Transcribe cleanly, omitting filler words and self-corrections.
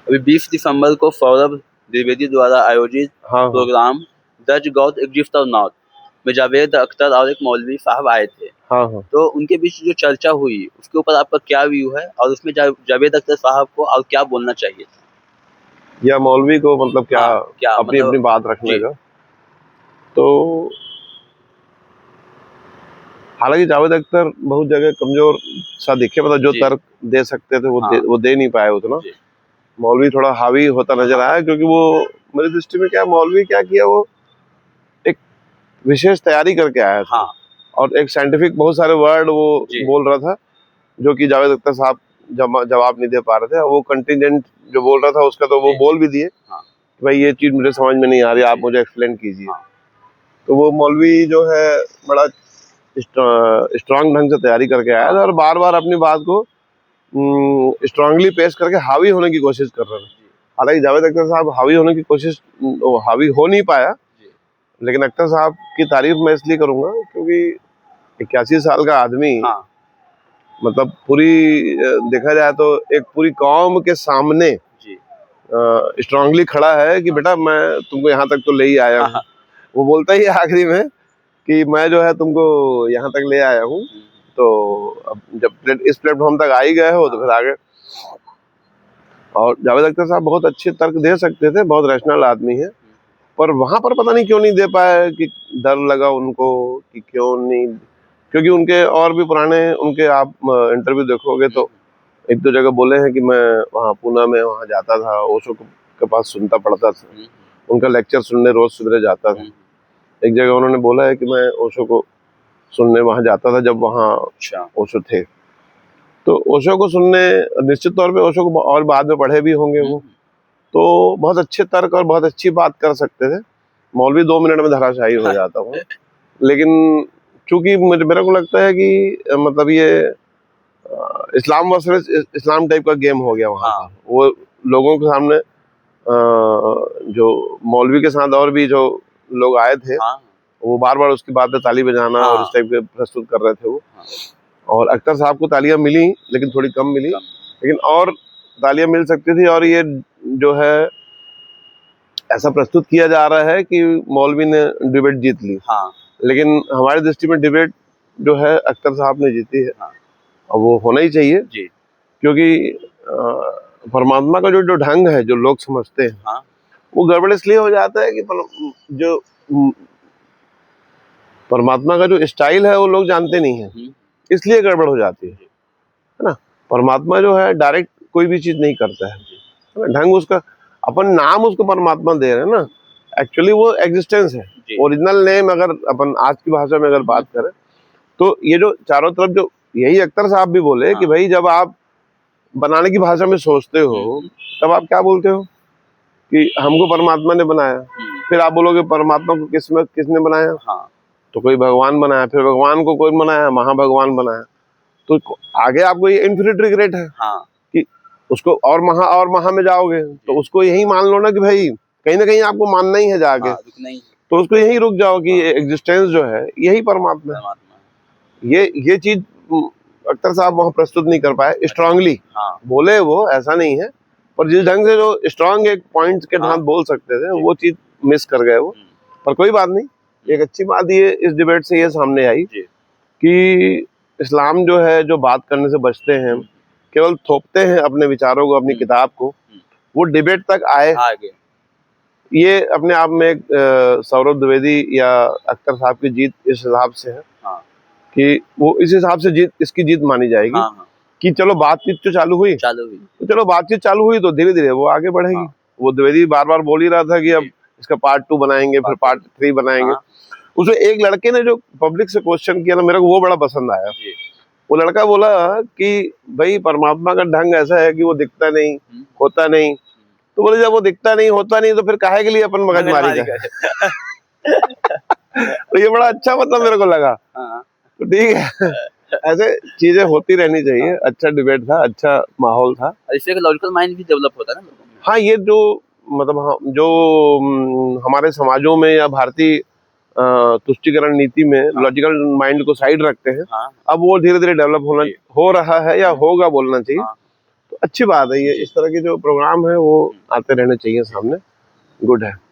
अभी 20 दिसंबर को सौरभ द्विवेदी द्वारा आयोजित हाँ प्रोग्राम दज गॉट ए गिफ्ट और नॉट में जावेद अख्तर और एक मौलवी साहब आए थे। हाँ हाँ। तो उनके बीच जो चर्चा हुई उसके ऊपर आपका क्या व्यू है और उसमें जावेद अख्तर साहब को और क्या बोलना चाहिए? या मौलवी को मतलब क्या, क्या अपनी मतलब अपनी बात रखने का। तो हालांकि जावेद अख्तर बहुत जगह कमजोर सा दिखे, मतलब जो तर्क दे सकते थे वो दे नहीं पाए उतना। मौलवी थोड़ा हावी होता नजर आया, क्योंकि वो मेरी दृष्टि में क्या, मौलवी क्या किया, वो एक विशेष तैयारी करके आया था और एक साइंटिफिक बहुत सारे वर्ड वो बोल रहा था, जो कि जावेद अख्तर साहब जवाब नहीं दे पा रहे थे। वो कंटिजेंट जो बोल रहा था उसका तो वो बोल भी दिए कि भाई ये चीज मुझे समझ में नहीं आ रही, आप मुझे एक्सप्लेन कीजिए। तो वो मौलवी जो है बड़ा स्ट्रांग ढंग से तैयारी करके आया था और बार बार अपनी बात को स्ट्रांगली पेश करके हावी होने की कोशिश कर रहे थे। हालांकि जावेद अख्तर साहब हावी होने की कोशिश, हावी हो नहीं पाया, लेकिन अख्तर साहब की तारीफ मैं इसलिए करूंगा क्योंकि 81 साल का आदमी, मतलब पूरी देखा जाए तो एक पूरी कौम के सामने स्ट्रांगली खड़ा है कि बेटा मैं तुमको यहाँ तक तो ले ही आया हूँ। वो बोलता ही आखिरी में कि मैं जो है तुमको यहाँ तक ले आया हूँ, तो अब जब इस प्लेटफॉर्म तक आ ही गए हो तो फिर आगे। और जावेद अख्तर साहब बहुत अच्छे तर्क दे सकते थे, बहुत रैशनल आदमी है, पर वहां पर पता नहीं क्यों नहीं दे पाए, कि डर लगा उनको कि क्यों नहीं, क्योंकि उनके और भी पुराने उनके आप इंटरव्यू देखोगे तो एक दो जगह बोले हैं कि मैं वहाँ पूना में वहाँ जाता था, ओशो के पास सुनता पढ़ता था, उनका लेक्चर सुनने रोज सवेरे जाता था। एक जगह उन्होंने बोला है कि मैं ओशो को सुनने वहाँ जाता था जब वहाँ ओशो थे। तो ओशो को सुनने, निश्चित तौर पे ओशो को और बाद में पढ़े भी होंगे वो, तो बहुत अच्छे तर्क और बहुत अच्छी बात कर सकते थे। मौलवी 2 मिनट में धराशायी हो जाता हूँ। लेकिन चूंकि मेरे को लगता है कि मतलब ये इस्लाम वर्सेस इस्लाम टाइप का गेम हो गया वहाँ। वो लोगों के सामने जो मौलवी के साथ और भी जो लोग आए थे, वो बार बार उसकी बात पे ताली बजाना और इस टाइप के प्रस्तुत कर रहे थे वो। और अख्तर साहब को तालियां मिली लेकिन थोड़ी कम मिली, लेकिन और तालियां मिल सकती थी। और ये जो है ऐसा प्रस्तुत किया जा रहा है कि मौलवी ने डिबेट जीत ली, लेकिन हमारी दृष्टि में डिबेट जो है अख्तर साहब ने जीती है। और वो होना ही चाहिए, क्योंकि परमात्मा का जो ढंग है जो लोग समझते हैं, वो गड़बड़ इसलिए हो जाता है कि जो परमात्मा का जो स्टाइल है वो लोग जानते नहीं है, इसलिए गड़बड़ हो जाती है ना। परमात्मा जो है डायरेक्ट कोई भी चीज नहीं करता है ना, ढंग उसका, अपन नाम उसको परमात्मा दे रहे हैं ना, एक्चुअली वो एग्जिस्टेंस है। ओरिजिनल नेम अगर अपन आज की भाषा में अगर बात करें तो ये जो चारों तरफ जो, यही अख्तर साहब भी बोले कि भाई जब आप बनाने की भाषा में सोचते हो तब आप क्या बोलते हो कि हमको परमात्मा ने बनाया, फिर आप बोलोगे परमात्मा को किसने बनाया, तो कोई भगवान बनाया, फिर भगवान को कोई बनाया, महाभगवान बनाया। तो आगे आपको ये इन्फिनिट रिग्रेट है कि उसको और महा में जाओगे तो उसको यही मान लो ना कि भाई कहीं ना कहीं आपको मानना ही है जाके, तो उसको यही रुक जाओ कि एग्जिस्टेंस जो है यही परमात्मा है। ये चीज अख्तर साहब वहाँ प्रस्तुत नहीं कर पाए स्ट्रांगली। बोले वो ऐसा नहीं है, पर जिस ढंग से जो स्ट्रांग एक पॉइंट के साथ बोल सकते थे वो चीज मिस कर गए वो। पर कोई बात नहीं, एक अच्छी बात ये इस डिबेट से ये सामने आई कि इस्लाम जो है जो बात करने से बचते हैं, केवल थोपते हैं अपने विचारों को, अपनी किताब को, वो डिबेट तक आए। ये अपने आप में एक सौरभ द्विवेदी या अख्तर साहब की जीत इस हिसाब से है कि वो इस हिसाब से इसकी जीत मानी जाएगी कि चलो बातचीत तो चालू हुई, तो चलो बातचीत चालू हुई तो धीरे धीरे वो आगे बढ़ेगी। वो द्विवेदी बार बार बोल ही रहा था कि अब इसका पार्ट 2 बनाएंगे, फिर पार्ट 3 बनाएंगे। उसमें एक लड़के ने जो पब्लिक से क्वेश्चन किया ना, मेरे को वो बड़ा पसंद आया। वो लड़का बोला कि भाई परमात्मा का ढंग ऐसा है कि वो दिखता नहीं, होता नहीं, तो बोले जब वो दिखता नहीं, होता नहीं, तो फिर काहे के लिए अपन मगजमारी करें। तो ये बड़ा अच्छा मतलब मेरे को लगा। तो ठीक है, ऐसे चीजें होती रहनी चाहिए। अच्छा डिबेट था, अच्छा माहौल था, इससे एक लॉजिकल माइंड भी डेवलप होता है ना। हाँ, ये जो मतलब जो हमारे समाजों में या भारतीय तुष्टिकरण नीति में लॉजिकल माइंड को साइड रखते हैं, अब वो धीरे धीरे डेवलप हो रहा है या होगा बोलना चाहिए। तो अच्छी बात है ये, इस तरह के जो प्रोग्राम है वो आते रहने चाहिए सामने, गुड है।